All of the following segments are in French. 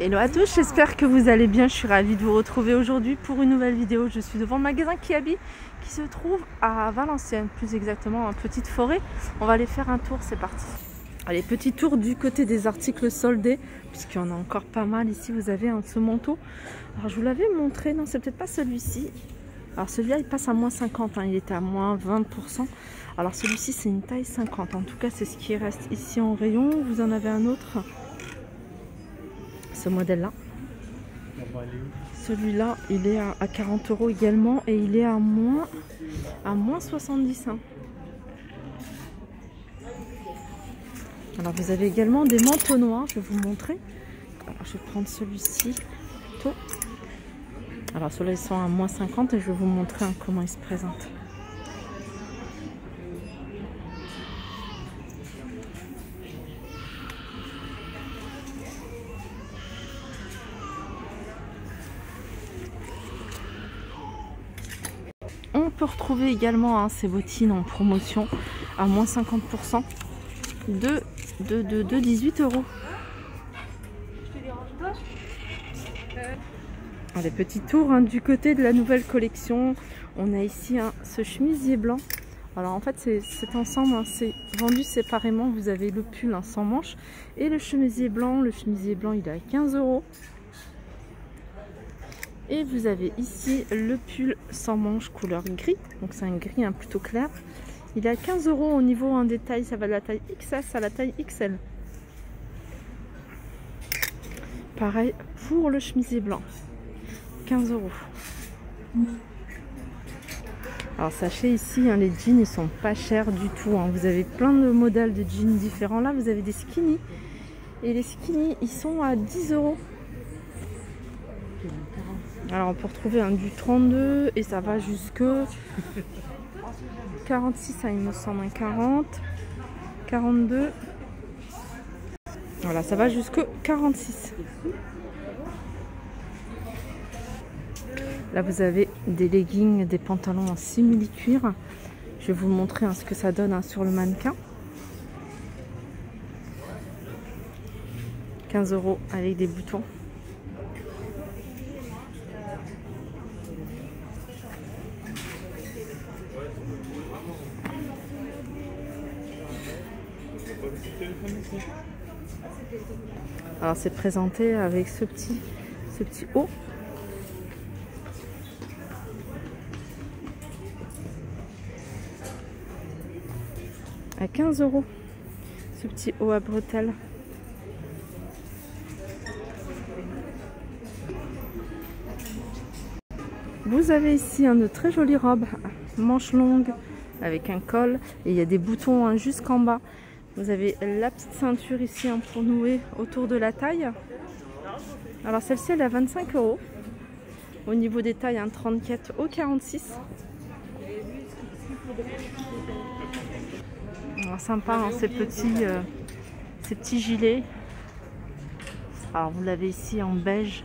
Hello à tous, j'espère que vous allez bien. Je suis ravie de vous retrouver aujourd'hui pour une nouvelle vidéo. Je suis devant le magasin Kiabi qui se trouve à Valenciennes, plus exactement en Petite Forêt. On va aller faire un tour, c'est parti. Allez, petit tour du côté des articles soldés, puisqu'il y en a encore pas mal ici. Vous avez ce manteau. Alors je vous l'avais montré, non c'est peut-être pas celui-ci. Alors celui-là il passe à moins 50, hein. Il était à moins 20%. Alors celui-ci c'est une taille 50, en tout cas c'est ce qui reste ici en rayon. Vous en avez un autre. Ce modèle là, celui-là il est à 40 € également et il est à moins 70, hein. Alors vous avez également des manteaux noirs, je vais vous montrer. Alors, je vais prendre celui-ci plutôt. Alors ceux-là ils sont à moins 50 et je vais vous montrer comment ils se présentent. On peut retrouver également ces bottines en promotion à moins 50% de 18 €. Allez, petit tour du côté de la nouvelle collection. On a ici ce chemisier blanc. Alors en fait cet ensemble c'est vendu séparément. Vous avez le pull sans manches et le chemisier blanc. Le chemisier blanc il est à 15 €. Et vous avez ici le pull sans manches couleur gris. Donc c'est un gris plutôt clair. Il est à 15 € au niveau des tailles. Ça va de la taille XS à la taille XL. Pareil pour le chemisier blanc. 15 €. Alors sachez ici, les jeans ils sont pas chers du tout. Vous avez plein de modèles de jeans différents. Là vous avez des skinny. Et les skinny ils sont à 10 €. Alors on peut retrouver du 32 et ça va jusque 46, il me semble, 40, 42. Voilà, ça va jusque 46. Là vous avez des leggings, des pantalons en simili-cuir. Je vais vous montrer ce que ça donne sur le mannequin. 15 € avec des boutons. Alors c'est présenté avec ce petit haut. À 15 €. Ce petit haut à bretelles. Vous avez ici de très jolies robes, manches longues avec un col et il y a des boutons jusqu'en bas. Vous avez la petite ceinture ici pour nouer autour de la taille. Alors celle-ci elle est à 25 €. Au niveau des tailles, 34 au 46. Alors, sympa ces petits gilets. Alors vous l'avez ici en beige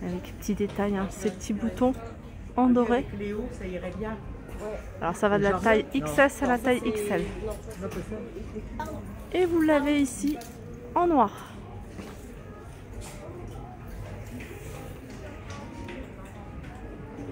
avec petits détails, ces petits boutons en doré. Alors ça va de la taille XS à la taille XL. Et vous l'avez ici en noir.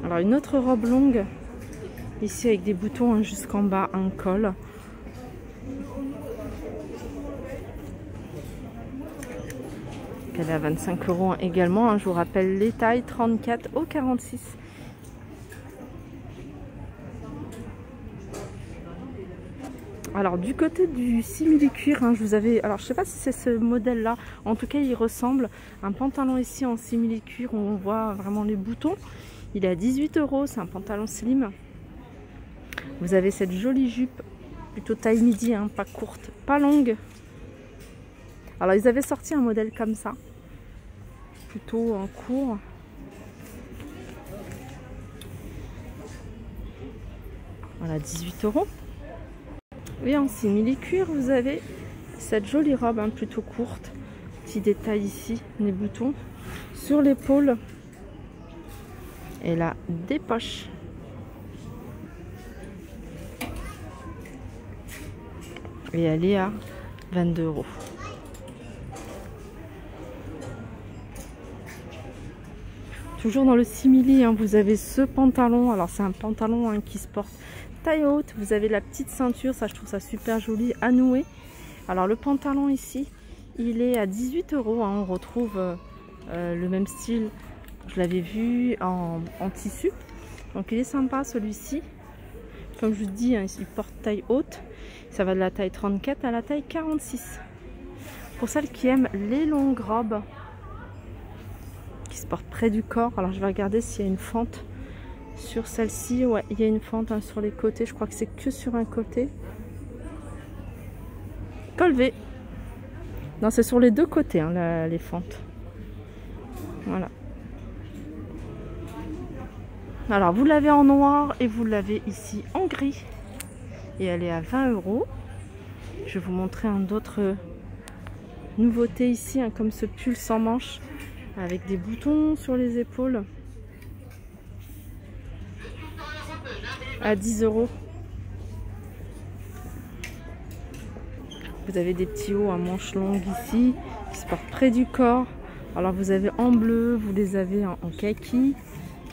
Alors une autre robe longue ici avec des boutons jusqu'en bas, un col. Elle est à 25 € également. Je vous rappelle les tailles 34 au 46. Alors du côté du simili-cuir, je vous avais, alors je sais pas si c'est ce modèle là, en tout cas il ressemble, un pantalon ici en simili-cuir où on voit vraiment les boutons. Il est à 18 €, c'est un pantalon slim. Vous avez cette jolie jupe, plutôt taille midi, pas courte, pas longue. Alors ils avaient sorti un modèle comme ça, plutôt court. Voilà, 18 €. Et en simili-cuir, vous avez cette jolie robe plutôt courte. Petit détail ici, les boutons sur l'épaule. Et là, des poches. Et elle est à 22 €. Toujours dans le simili, hein, vous avez ce pantalon. Alors c'est un pantalon hein, qui se porte taille haute. Vous avez la petite ceinture, ça je trouve ça super joli, à nouer. Alors le pantalon ici, il est à 18 €. Hein, on retrouve le même style, je l'avais vu en tissu. Donc il est sympa celui-ci. Comme je vous dis, hein, il porte taille haute. Ça va de la taille 34 à la taille 46. Pour celles qui aiment les longues robes, qui se portent près du corps. Alors je vais regarder s'il y a une fente sur celle-ci. Ouais, il y a une fente hein, sur les côtés. Je crois que c'est que sur un côté. Col V. Non, c'est sur les deux côtés hein, les fentes. Voilà. Alors vous l'avez en noir et vous l'avez ici en gris. Et elle est à 20 €. Je vais vous montrer d'autres nouveautés ici, hein, comme ce pull sans manches avec des boutons sur les épaules. À 10 €. Vous avez des petits hauts à manches longues ici qui se portent près du corps. Alors vous avez en bleu, vous les avez en kaki.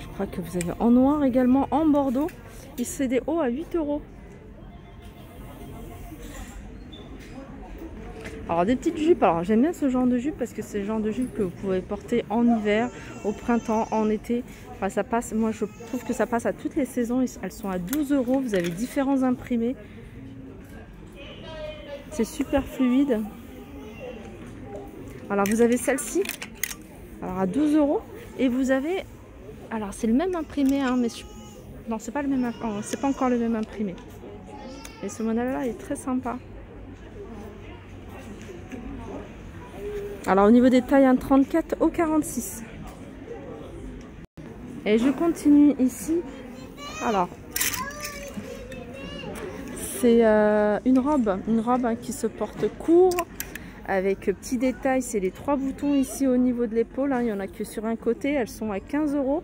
Je crois que vous avez en noir également, en bordeaux. Et c'est des hauts à 8 €. Alors des petites jupes, alors j'aime bien ce genre de jupe parce que c'est le genre de jupe que vous pouvez porter en hiver, au printemps, en été. Enfin ça passe, moi je trouve que ça passe à toutes les saisons. Elles sont à 12 €, vous avez différents imprimés. C'est super fluide. Alors vous avez celle-ci, alors à 12 €. Et vous avez, alors c'est le même imprimé, hein, mais non c'est pas le même, c'est pas encore le même imprimé. Et ce modèle-là est très sympa. Alors au niveau des tailles, un 34 au 46. Et je continue ici. Alors c'est une robe hein, qui se porte court avec petits détails. C'est les 3 boutons ici au niveau de l'épaule. Hein, il n'y en a que sur un côté. Elles sont à 15 €.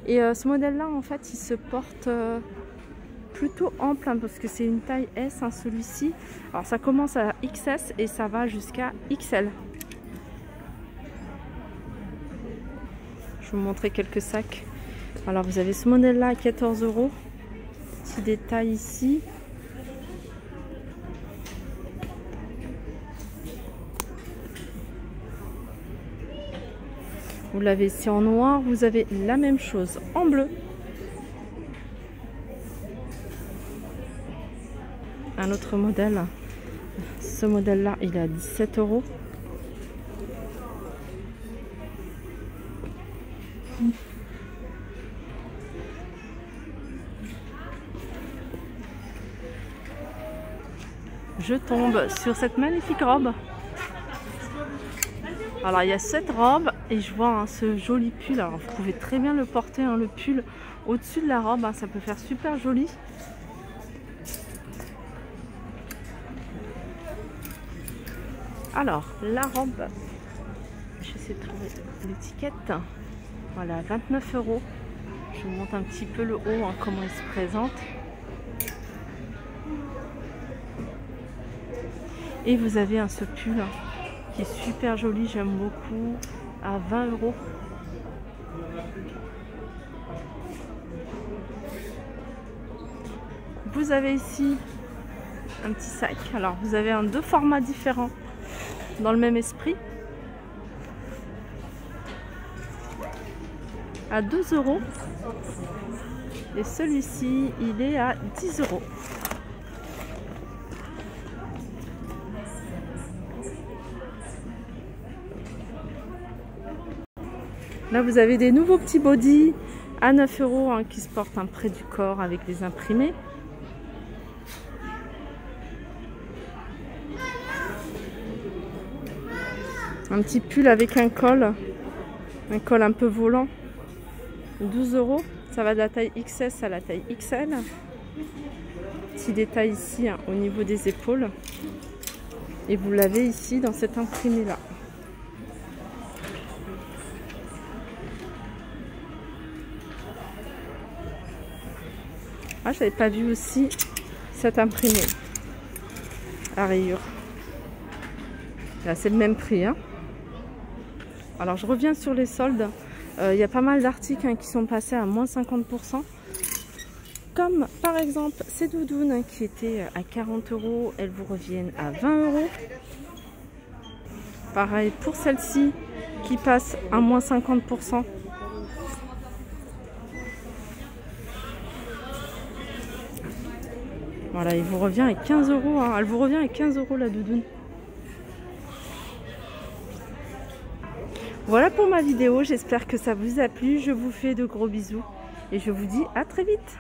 Et ce modèle-là, en fait, il se porte plutôt ample hein, parce que c'est une taille S, hein, celui-ci. Alors ça commence à XS et ça va jusqu'à XL. Je vais vous montrer quelques sacs. Alors vous avez ce modèle là à 14 €. Petit détail ici. Vous l'avez ici en noir. Vous avez la même chose en bleu. Un autre modèle. Ce modèle là il est à 17 €. Je tombe sur cette magnifique robe. Alors il y a cette robe et je vois hein, ce joli pull. Alors vous pouvez très bien le porter hein, le pull au-dessus de la robe, hein, ça peut faire super joli. Alors la robe, j'essaie de trouver l'étiquette. Voilà, 29 €. Je vous montre un petit peu le haut, hein, comment il se présente. Et vous avez ce pull hein, qui est super joli, j'aime beaucoup, à 20 €. Vous avez ici un petit sac. Alors vous avez deux formats différents dans le même esprit. À 12 €. Et celui-ci, il est à 10 €. Là, vous avez des nouveaux petits bodys à 9 € hein, qui se portent hein, près du corps avec les imprimés. Un petit pull avec un col un peu volant. 12 €. Ça va de la taille XS à la taille XL. Petit détail ici hein, au niveau des épaules. Et vous l'avez ici dans cet imprimé là. Ah, j'avais pas vu aussi cet imprimé à rayures. Là, c'est le même prix. Hein. Alors, je reviens sur les soldes. y a pas mal d'articles qui sont passés à moins 50%. Comme par exemple ces doudounes qui étaient à 40 €, elles vous reviennent à 20 €. Pareil pour celle-ci qui passe à moins 50%. Voilà, il vous revient à 15 €. Hein. Elle vous revient à 15 € la doudoune. Voilà pour ma vidéo, j'espère que ça vous a plu. Je vous fais de gros bisous et je vous dis à très vite.